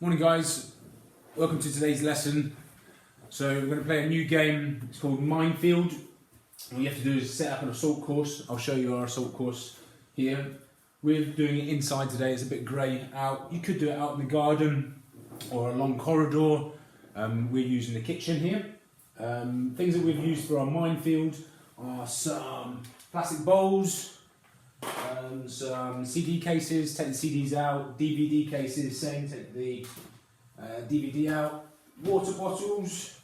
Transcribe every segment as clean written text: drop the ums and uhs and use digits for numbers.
Morning guys, welcome to today's lesson. So we're going to play a new game. It's called Minefield. All you have to do is set up an assault course. I'll show you our assault course here. We're doing it inside today. It's a bit grey out. You could do it out in the garden or a long corridor. We're using the kitchen here. Things that we've used for our Minefield are some plastic bowls, some CD cases, take the CDs out, DVD cases, same, take the DVD out, water bottles.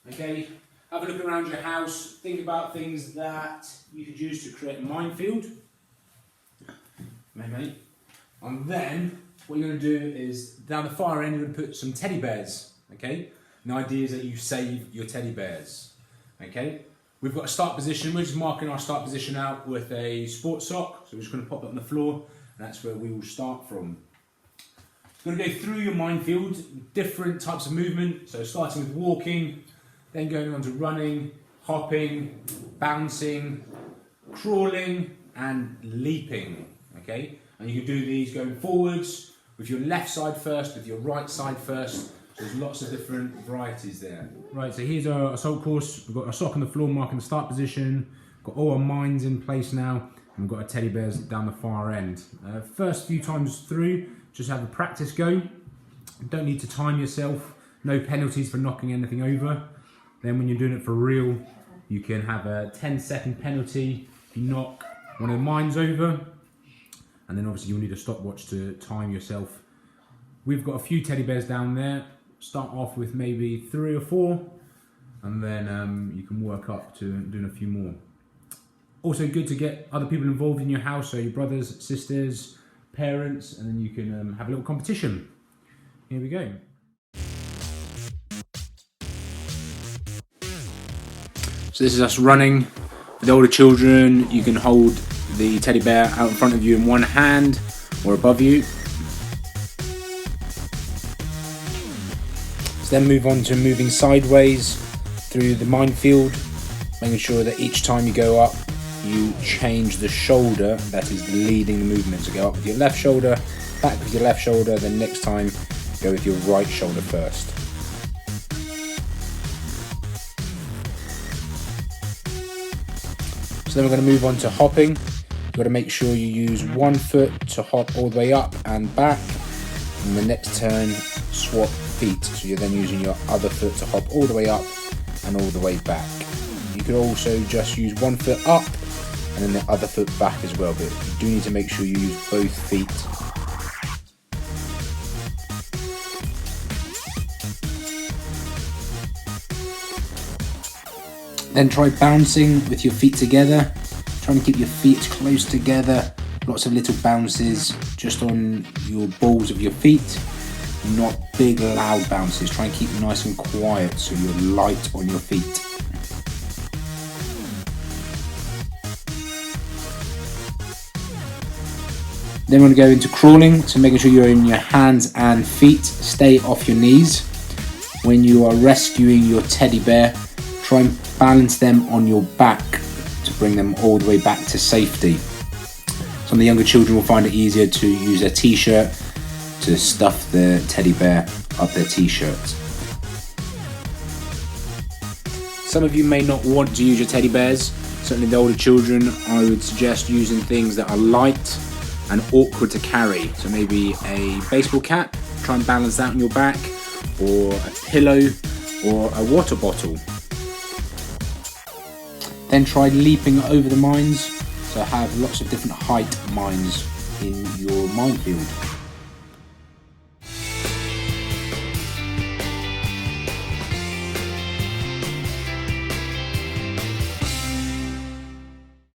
Okay, have a look around your house, think about things that you could use to create a minefield. Maybe. And then what you're going to do is down the far end you're going to put some teddy bears. Okay, and the idea is that you save your teddy bears. Okay. We've got a start position. We're just marking our start position out with a sports sock. So we're just going to pop it on the floor, and that's where we will start from. You're going to go through your minefield, different types of movement. So starting with walking, then going on to running, hopping, bouncing, crawling, and leaping. Okay, and you can do these going forwards with your left side first, with your right side first. There's lots of different varieties there. Right, so here's our assault course. We've got our sock on the floor marking the start position. Got all our mines in place now. And we've got our teddy bears down the far end. First few times through, just have a practice go. You don't need to time yourself. No penalties for knocking anything over. Then when you're doing it for real, you can have a 10-second penalty if you knock one of the mines over. And then obviously you'll need a stopwatch to time yourself. We've got a few teddy bears down there. Start off with maybe 3 or 4, and then you can work up to doing a few more. Also good to get other people involved in your house, so your brothers, sisters, parents, and then you can have a little competition. Here we go. So this is us running. With older children, you can hold the teddy bear out in front of you in one hand or above you. Then move on to moving sideways through the minefield, making sure that each time you go up, you change the shoulder that is leading the movement. So go up with your left shoulder, back with your left shoulder, then next time go with your right shoulder first. So then we're going to move on to hopping. You've got to make sure you use one foot to hop all the way up and back, and the next turn swap feet, so you're then using your other foot to hop all the way up and all the way back. You could also just use one foot up and then the other foot back as well, but you do need to make sure you use both feet. Then try bouncing with your feet together, trying to keep your feet close together, lots of little bounces just on your balls of your feet. Not big loud bounces. Try and keep nice and quiet so you're light on your feet. Then we're going to go into crawling, so making sure you're in your hands and feet, stay off your knees. When you are rescuing your teddy bear, try and balance them on your back to bring them all the way back to safety. Some of the younger children will find it easier to use a t-shirt to stuff the teddy bear up their t-shirt. Some of you may not want to use your teddy bears. Certainly the older children, I would suggest using things that are light and awkward to carry. So maybe a baseball cap, try and balance that on your back, or a pillow, or a water bottle. Then try leaping over the mines, so have lots of different height mines in your minefield.